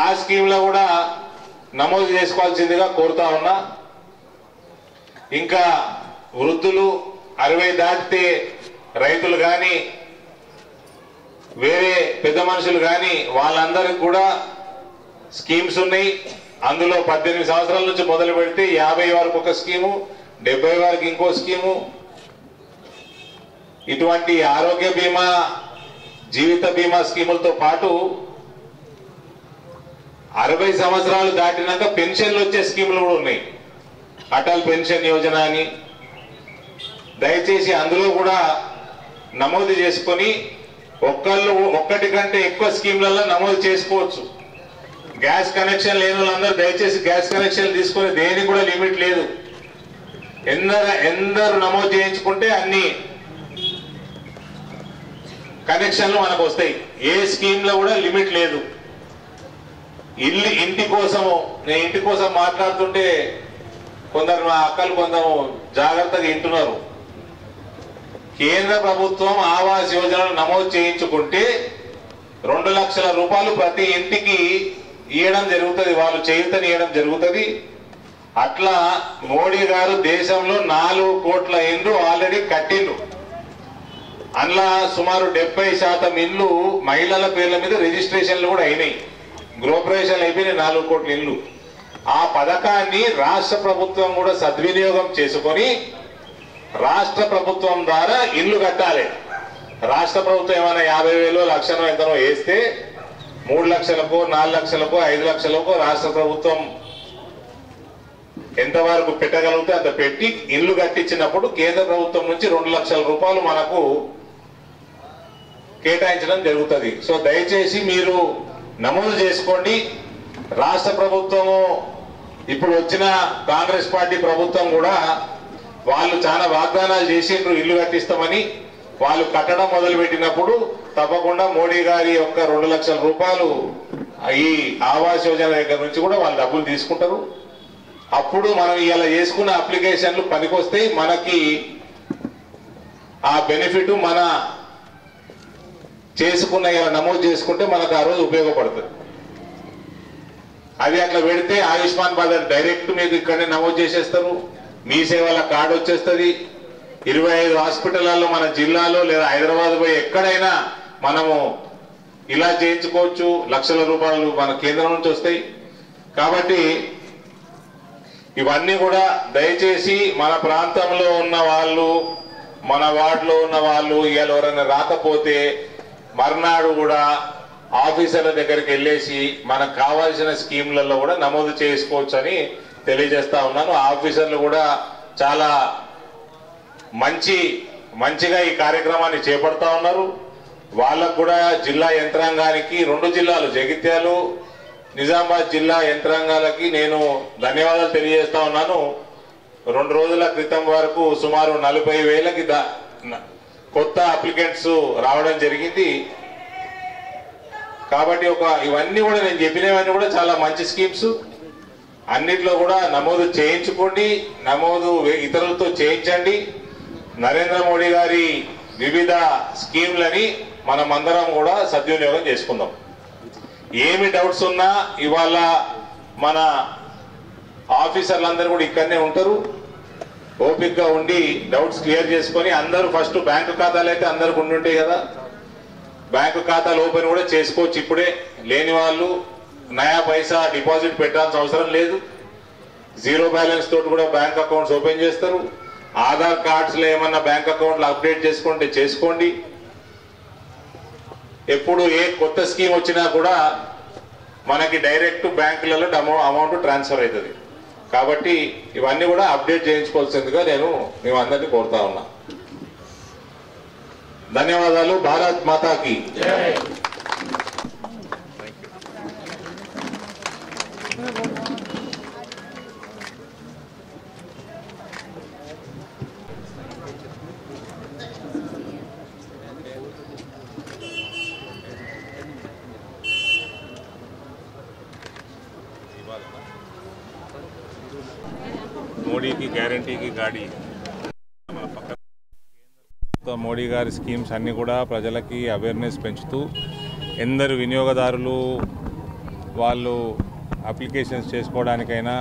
[SPEAKER 14] ఆ స్కీమ్ లో కూడా నమోదు చేసుకోవాల్సిందిగా కోరుతా ఉన్నా. ఇంకా వృద్ధులు 60 దాటితే రైతులు కానీ వేరే పెద్ద మనుషులు కానీ వాళ్ళందరికీ కూడా స్కీమ్స్ ఉన్నాయి. అందులో 18 సంవత్సరాల నుంచి మొదలు పెడితే 50 వరకు ఒక స్కీము, 70 వరకు ఇంకో స్కీము. ఇటువంటి ఆరోగ్య బీమా, జీవిత బీమా స్కీములతో పాటు 60 సంవత్సరాలు దాటినాక పెన్షన్లు వచ్చే స్కీములు కూడా ఉన్నాయి. అటల్ పెన్షన్ యోజన అని. దయచేసి అందులో కూడా నమోదు చేసుకొని ఒక్కటి కంటే ఎక్కువ స్కీమ్లలో నమోదు చేసుకోవచ్చు. గ్యాస్ కనెక్షన్ లేని వాళ్ళందరూ దయచేసి గ్యాస్ కనెక్షన్ తీసుకునే దేనికి కూడా లిమిట్ లేదు. ఎందరు నమోదు చేయించుకుంటే అన్ని కనెక్షన్లు మనకు వస్తాయి. ఏ స్కీమ్ లో కూడా లిమిట్ లేదు. ఇంటి కోసం మాట్లాడుతుంటే కొందరు మా అక్కలు కొందరు జాగ్రత్తగా వింటున్నారు. కేంద్ర ప్రభుత్వం ఆవాస్ యోజనలు నమోదు చేయించుకుంటే 2 లక్షల రూపాయలు ప్రతి ఇంటికి ఇవ్వడం జరుగుతుంది, వాళ్ళు చేయుతని ఇవ్వడం జరుగుతుంది. అట్లా మోడీ గారు దేశంలో 4 కోట్ల ఇండ్లు ఆల్రెడీ కట్టిండ్రు. అందులో సుమారు 70% ఇండ్లు మహిళల పేర్ల మీద రిజిస్ట్రేషన్లు కూడా అయినాయి, గృహప్రవేశాలు అయిపోయినాయి 4 కోట్ల ఇండ్లు. ఆ పథకాన్ని రాష్ట్ర ప్రభుత్వం కూడా సద్వినియోగం చేసుకొని రాష్ట్ర ప్రభుత్వం ద్వారా ఇల్లు కట్టాలి. రాష్ట్ర ప్రభుత్వం ఏమైనా 50,000 లక్షనో ఎంతనో వేస్తే 3 లక్షలకో 4 లక్షలకో 5 లక్షలకో రాష్ట్ర ప్రభుత్వం ఎంతవరకు పెట్టగలిగితే అంత పెట్టి ఇల్లు కట్టించినప్పుడు కేంద్ర ప్రభుత్వం నుంచి 2 లక్షల రూపాయలు మనకు కేటాయించడం జరుగుతుంది. సో దయచేసి మీరు నమోదు చేసుకోండి. రాష్ట్ర ప్రభుత్వము ఇప్పుడు వచ్చిన కాంగ్రెస్ పార్టీ ప్రభుత్వం కూడా వాళ్ళు చాలా వాగ్దానాలు చేసిండ్రు ఇల్లు కట్టిస్తామని. వాళ్ళు కట్టడం మొదలు పెట్టినప్పుడు తప్పకుండా మోడీ గారి యొక్క 2 లక్షల రూపాయలు ఈ ఆవాస్ యోజన దగ్గర నుంచి కూడా వాళ్ళు డబ్బులు తీసుకుంటారు. అప్పుడు మనం ఇలా చేసుకున్న అప్లికేషన్లు పనికొస్తాయి. మనకి ఆ బెనిఫిట్ మన చేసుకున్న ఇలా నమోదు చేసుకుంటే మనకు ఆ రోజు ఉపయోగపడుతుంది. అది అట్లా పెడితే ఆయుష్మాన్ భారత్ డైరెక్ట్ మీకు ఇక్కడనే నమోదు చేసేస్తారు. మీ సేవల కార్డు వచ్చేస్తుంది. 25 హాస్పిటల్లో మన జిల్లాలో లేదా హైదరాబాద్ పోయి ఎక్కడైనా మనము ఇలా చేయించుకోవచ్చు. లక్షల రూపాయలు మన కేంద్రం నుంచి వస్తాయి. కాబట్టి ఇవన్నీ కూడా దయచేసి మన ప్రాంతంలో ఉన్న వాళ్ళు, మన వార్డులో ఉన్న వాళ్ళు ఇవాళ ఎవరైనా రాకపోతే మర్నాడు కూడా ఆఫీసర్ల దగ్గరికి వెళ్ళేసి మనకు కావాల్సిన స్కీమ్లలో కూడా నమోదు చేసుకోవచ్చు అని తెలియజేస్తా ఉన్నాను. ఆఫీసర్లు కూడా చాలా మంచిగా ఈ కార్యక్రమాన్ని చేపడతా ఉన్నారు. వాళ్ళకు కూడా జిల్లా యంత్రాంగానికి 2 జిల్లాలు జగిత్యాలు నిజామాబాద్ జిల్లా యంత్రాంగాలకి నేను ధన్యవాదాలు తెలియజేస్తా ఉన్నాను. 2 రోజుల క్రితం వరకు సుమారు 40,000కి కొత్త అప్లికెంట్స్ రావడం జరిగింది. కాబట్టి ఇవన్నీ కూడా నేను చెప్పినవన్నీ కూడా చాలా మంచి స్కీమ్స్. అన్నిట్లో కూడా నమోదు చేయించుకోండి, నమోదు ఇతరులతో చేయించండి. నరేంద్ర మోడీ గారి వివిధ స్కీమ్లని మనం అందరం కూడా సద్వినియోగం చేసుకుందాం. ఏమి డౌట్స్ ఉన్నా ఇవాళ మన ఆఫీసర్లందరూ కూడా ఇక్కడనే ఉంటారు. ఓపికగా ఉండి డౌట్స్ క్లియర్ చేసుకొని అందరూ ఫస్ట్ బ్యాంకు ఖాతాలు అయితే అందరికి ఉండుంటాయి కదా, బ్యాంకు ఖాతాలు ఓపెన్ కూడా చేసుకోవచ్చు. ఇప్పుడే లేని వాళ్ళు నయా పైసా డిపాజిట్ పెట్టాల్సిన అవసరం లేదు. 0 బ్యాలెన్స్ తోటి కూడా బ్యాంక్ అకౌంట్స్ ఓపెన్ చేస్తారు. ఆధార్ కార్డ్స్లో ఏమన్నా బ్యాంక్ అకౌంట్లు అప్డేట్ చేసుకుంటే చేసుకోండి. ఎప్పుడు ఏ కొత్త స్కీమ్ వచ్చినా కూడా మనకి డైరెక్ట్ బ్యాంకులలో అమౌంట్ ట్రాన్స్ఫర్ అవుతుంది. కాబట్టి ఇవన్నీ కూడా అప్డేట్ చేయించుకోవాల్సిందిగా నేను మేము అందరినీ కోరుతా ఉన్నా. ధన్యవాదాలు. భారత్ మాతాకి మోడీ की గ్యారంటీ की గాడి మోడీ గారి స్కీమ్స్ అన్నీ కూడా ప్రజలకి అవేర్నెస్ పెంచుతూ ఎందరు వినియోగదారులు వాళ్ళు అప్లికేషన్స్ చేసుకోవడానికైనా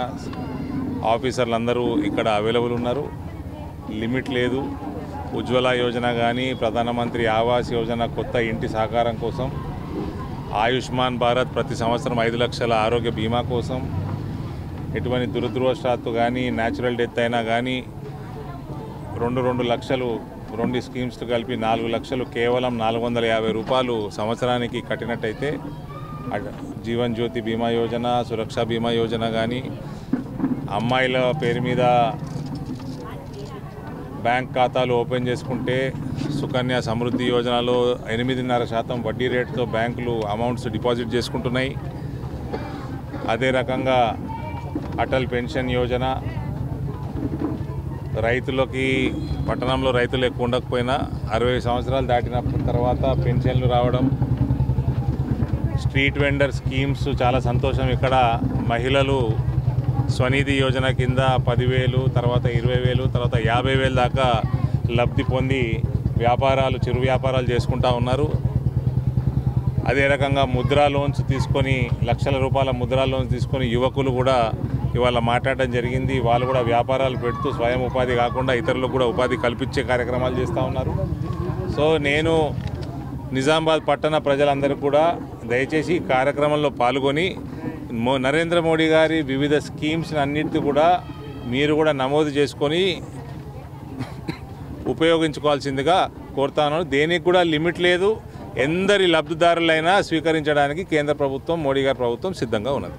[SPEAKER 14] ఆఫీసర్లు అందరూ ఇక్కడ అవైలబుల్ ఉన్నారు. లిమిట్ లేదు. ఉజ్వల యోజన కానీ ప్రధానమంత్రి ఆవాస్ యోజన కొత్త ఇంటి సాకారం కోసం, ఆయుష్మాన్ భారత్ ప్రతి సంవత్సరం 5 లక్షల ఆరోగ్య బీమా కోసం, ఎటువంటి దురదృష్టవశాత్తు కానీ న్యాచురల్ డెత్ అయినా కానీ 2 లక్షలు 2 స్కీమ్స్తో కలిపి 4 లక్షలు కేవలం 450 రూపాయలు సంవత్సరానికి కట్టినట్టయితే జీవన్ జ్యోతి బీమా యోజన, సురక్ష బీమా యోజన కానీ, అమ్మాయిల పేరు మీద బ్యాంక్ ఖాతాలు ఓపెన్ చేసుకుంటే సుకన్య సమృద్ధి యోజనలో 8.5% వడ్డీ రేటుతో బ్యాంకులు అమౌంట్స్ డిపాజిట్ చేసుకుంటున్నాయి. అదే రకంగా అటల్ పెన్షన్ యోజన, రైతులకి పట్టణంలో రైతులు ఎక్కువ ఉండకపోయినా 60 సంవత్సరాలు దాటిన తర్వాత పెన్షన్లు రావడం, స్ట్రీట్ వెండర్ స్కీమ్స్ చాలా సంతోషం. ఇక్కడ మహిళలు స్వనిధి యోజన కింద 10,000, తర్వాత 20,000, తర్వాత 50,000 దాకా లబ్ధి పొంది వ్యాపారాలు, చిరు వ్యాపారాలు చేసుకుంటూ ఉన్నారు. అదే రకంగా ముద్రా లోన్స్ తీసుకొని, లక్షల రూపాయల ముద్రా లోన్స్ తీసుకొని యువకులు కూడా ఇవాళ మాట్లాడడం జరిగింది. వాళ్ళు కూడా వ్యాపారాలు పెడుతూ స్వయం ఉపాధి కాకుండా ఇతరులకు కూడా ఉపాధి కల్పించే కార్యక్రమాలు చేస్తూ ఉన్నారు. సో నేను నిజామాబాద్ పట్టణ ప్రజలందరికీ కూడా దయచేసి ఈ కార్యక్రమంలో పాల్గొని నరేంద్ర మోడీ గారి వివిధ స్కీమ్స్ అన్నిటి కూడా మీరు కూడా నమోదు చేసుకొని ఉపయోగించుకోవాల్సిందిగా కోరుతాను. దేనికి కూడా లిమిట్ లేదు. ఎందరి లబ్ధిదారులైనా స్వీకరించడానికి కేంద్ర ప్రభుత్వం, మోడీ గారి ప్రభుత్వం సిద్ధంగా ఉన్నది.